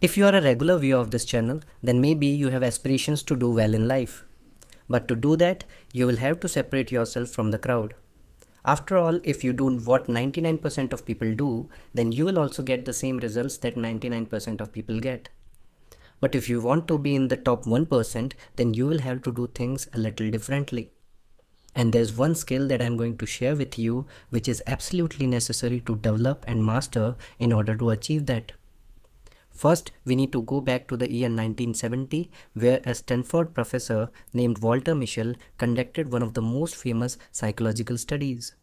If you are a regular viewer of this channel, then maybe you have aspirations to do well in life. But to do that, you will have to separate yourself from the crowd. After all, if you do what 99% of people do, then you will also get the same results that 99% of people get. But if you want to be in the top 1%, then you will have to do things a little differently. And there's one skill that I'm going to share with you, which is absolutely necessary to develop and master in order to achieve that. First, we need to go back to the year 1970, where a Stanford professor named Walter Mischel conducted one of the most famous psychological studies.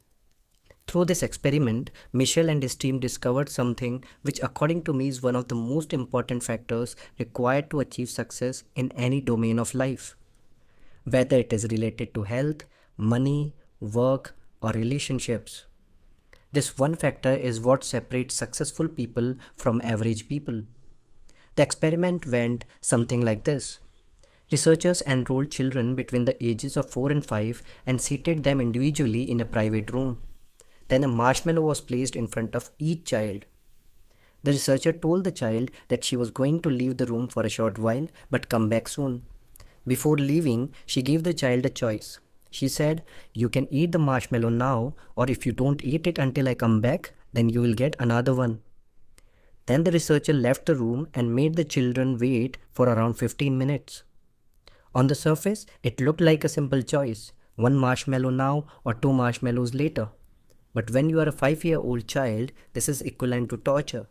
Through this experiment, Mischel and his team discovered something which, according to me, is one of the most important factors required to achieve success in any domain of life. Whether it is related to health, money, work, or relationships. This one factor is what separates successful people from average people. The experiment went something like this. Researchers enrolled children between the ages of 4 and 5 and seated them individually in a private room. Then a marshmallow was placed in front of each child. The researcher told the child that she was going to leave the room for a short while but come back soon. Before leaving, she gave the child a choice. She said, "You can eat the marshmallow now, or if you don't eat it until I come back, then you will get another one." Then the researcher left the room and made the children wait for around 15 minutes. On the surface, it looked like a simple choice, one marshmallow now or two marshmallows later. But when you are a 5-year-old child, this is equivalent to torture.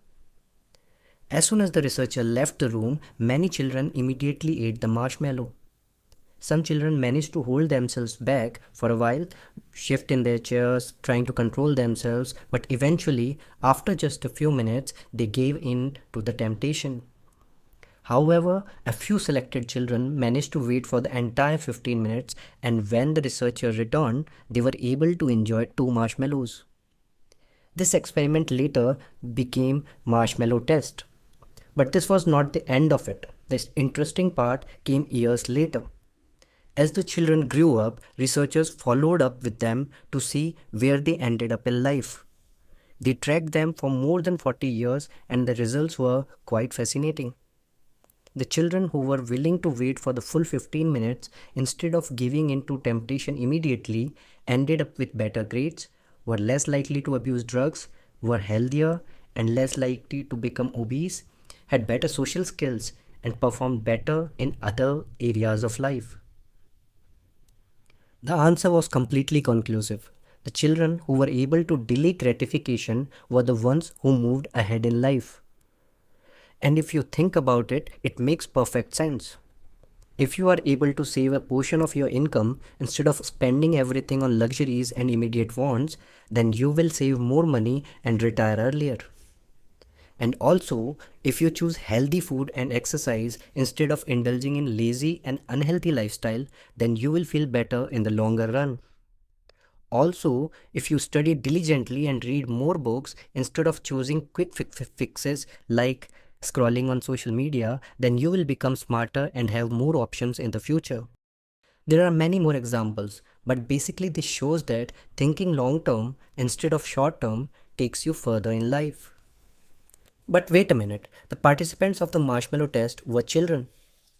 As soon as the researcher left the room, many children immediately ate the marshmallow. Some children managed to hold themselves back for a while, shift in their chairs, trying to control themselves, but eventually, after just a few minutes, they gave in to the temptation. However, a few selected children managed to wait for the entire 15 minutes, and when the researcher returned, they were able to enjoy 2 marshmallows. This experiment later became Marshmallow Test. But this was not the end of it. This interesting part came years later. As the children grew up, researchers followed up with them to see where they ended up in life. They tracked them for more than 40 years and the results were quite fascinating. The children who were willing to wait for the full 15 minutes instead of giving in to temptation immediately ended up with better grades, were less likely to abuse drugs, were healthier and less likely to become obese, had better social skills, and performed better in other areas of life. The answer was completely conclusive. The children who were able to delay gratification were the ones who moved ahead in life. And if you think about it, it makes perfect sense. If you are able to save a portion of your income instead of spending everything on luxuries and immediate wants, then you will save more money and retire earlier. And also, if you choose healthy food and exercise instead of indulging in lazy and unhealthy lifestyle, then you will feel better in the longer run. Also, if you study diligently and read more books instead of choosing quick fixes like scrolling on social media, then you will become smarter and have more options in the future. There are many more examples, but basically this shows that thinking long term instead of short term takes you further in life. But wait a minute, the participants of the marshmallow test were children.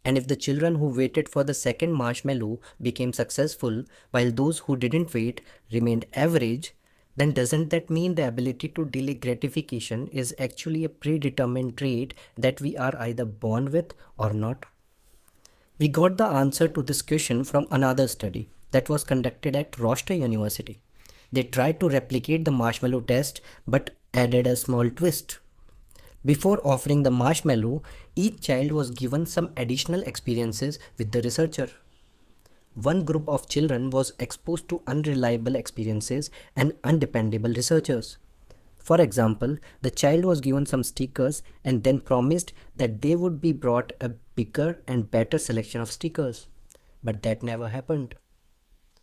And if the children who waited for the second marshmallow became successful, while those who didn't wait remained average, then doesn't that mean the ability to delay gratification is actually a predetermined trait that we are either born with or not? We got the answer to this question from another study that was conducted at Rochester University. They tried to replicate the marshmallow test but added a small twist. Before offering the marshmallow, each child was given some additional experiences with the researcher. One group of children was exposed to unreliable experiences and undependable researchers. For example, the child was given some stickers and then promised that they would be brought a bigger and better selection of stickers. But that never happened.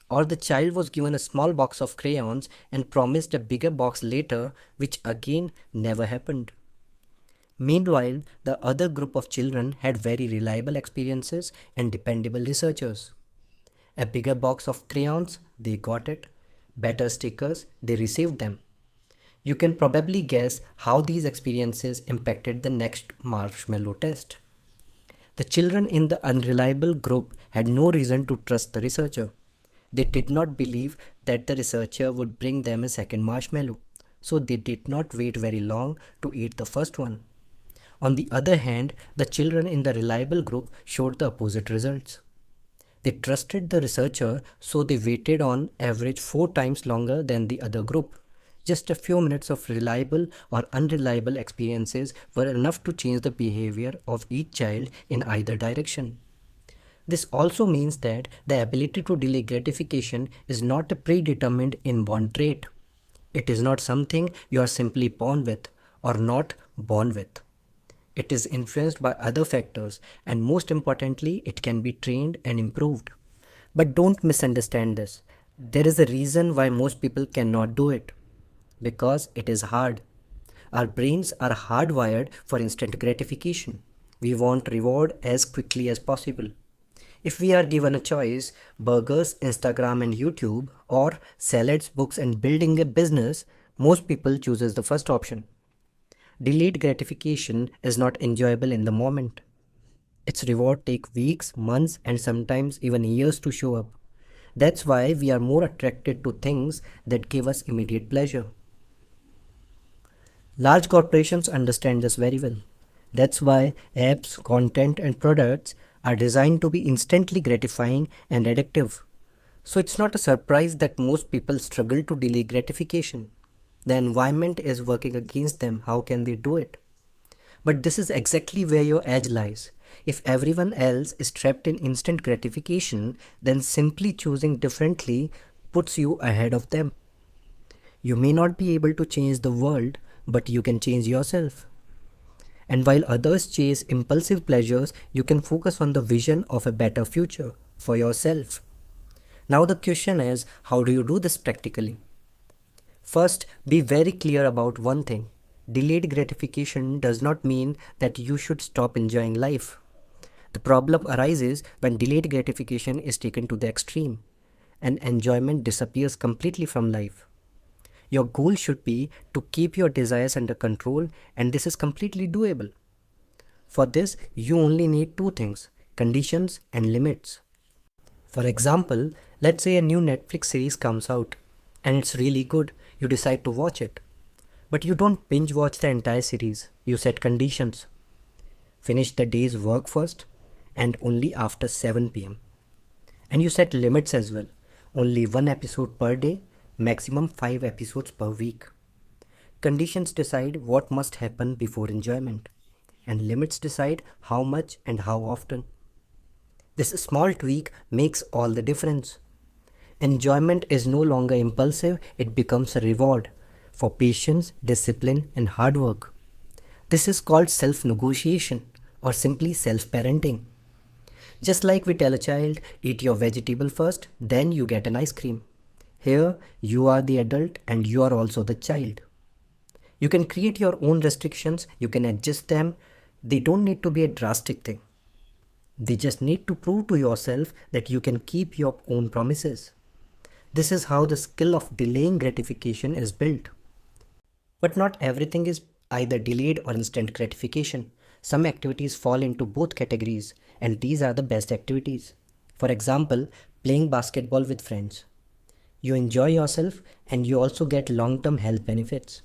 Or the child was given a small box of crayons and promised a bigger box later, which again never happened. Meanwhile, the other group of children had very reliable experiences and dependable researchers. A bigger box of crayons, they got it. Better stickers, they received them. You can probably guess how these experiences impacted the next marshmallow test. The children in the unreliable group had no reason to trust the researcher. They did not believe that the researcher would bring them a second marshmallow, so they did not wait very long to eat the first one. On the other hand, the children in the reliable group showed the opposite results. They trusted the researcher, so they waited on average 4 times longer than the other group. Just a few minutes of reliable or unreliable experiences were enough to change the behavior of each child in either direction. This also means that the ability to delay gratification is not a predetermined inborn trait. It is not something you are simply born with or not born with. It is influenced by other factors, and most importantly, it can be trained and improved. But don't misunderstand this. There is a reason why most people cannot do it. Because it is hard. Our brains are hardwired for instant gratification. We want reward as quickly as possible. If we are given a choice, burgers, Instagram and YouTube, or salads, books and building a business, most people chooses the first option. Delayed gratification is not enjoyable in the moment. Its reward take weeks, months and sometimes even years to show up. That's why we are more attracted to things that give us immediate pleasure. Large corporations understand this very well. That's why apps, content, and products are designed to be instantly gratifying and addictive. So it's not a surprise that most people struggle to delay gratification. The environment is working against them. How can they do it? But this is exactly where your edge lies. If everyone else is trapped in instant gratification, then simply choosing differently puts you ahead of them. You may not be able to change the world, but you can change yourself. And while others chase impulsive pleasures, you can focus on the vision of a better future for yourself. Now the question is, how do you do this practically? First, be very clear about one thing. Delayed gratification does not mean that you should stop enjoying life. The problem arises when delayed gratification is taken to the extreme and enjoyment disappears completely from life. Your goal should be to keep your desires under control, and this is completely doable. For this, you only need two things: conditions and limits. For example, let's say a new Netflix series comes out and it's really good. You decide to watch it. But you don't binge watch the entire series. You set conditions. Finish the day's work first and only after 7 p.m. And you set limits as well. Only one episode per day, maximum 5 episodes per week. Conditions decide what must happen before enjoyment, and limits decide how much and how often. This small tweak makes all the difference. Enjoyment is no longer impulsive, it becomes a reward for patience, discipline, and hard work. This is called self-negotiation or simply self-parenting. Just like we tell a child, eat your vegetable first, then you get an ice cream. Here, you are the adult and you are also the child. You can create your own restrictions, you can adjust them. They don't need to be a drastic thing. They just need to prove to yourself that you can keep your own promises. This is how the skill of delaying gratification is built. But not everything is either delayed or instant gratification. Some activities fall into both categories, and these are the best activities. For example, playing basketball with friends. You enjoy yourself and you also get long-term health benefits.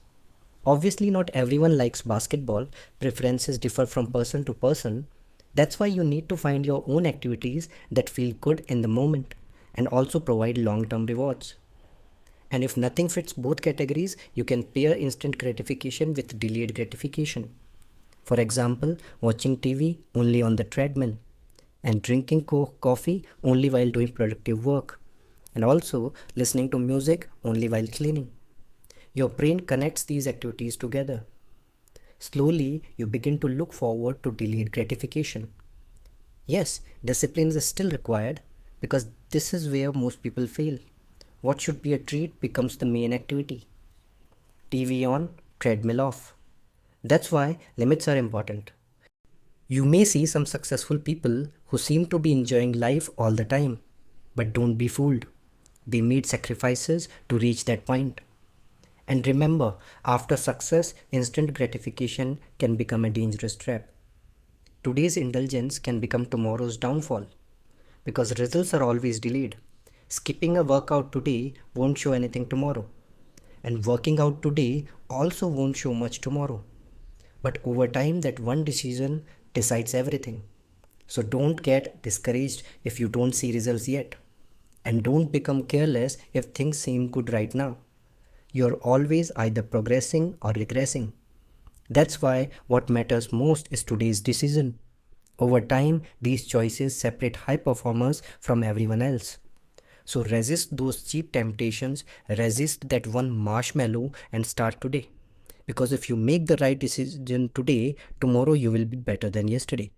Obviously, not everyone likes basketball. Preferences differ from person to person. That's why you need to find your own activities that feel good in the moment and also provide long-term rewards. And if nothing fits both categories, you can pair instant gratification with delayed gratification. For example, watching TV only on the treadmill and drinking coffee only while doing productive work, and also listening to music only while cleaning. Your brain connects these activities together. Slowly, you begin to look forward to delayed gratification. Yes, discipline is still required because this is where most people fail. What should be a treat becomes the main activity. TV on, treadmill off. That's why limits are important. You may see some successful people who seem to be enjoying life all the time, but don't be fooled. They made sacrifices to reach that point. And remember, after success, instant gratification can become a dangerous trap. Today's indulgence can become tomorrow's downfall because results are always delayed. Skipping a workout today won't show anything tomorrow, and working out today also won't show much tomorrow. But over time, that one decision decides everything. So don't get discouraged if you don't see results yet. And don't become careless if things seem good right now. You're always either progressing or regressing. That's why what matters most is today's decision. Over time, these choices separate high performers from everyone else. So resist those cheap temptations, resist that one marshmallow and start today. Because if you make the right decision today, tomorrow you will be better than yesterday.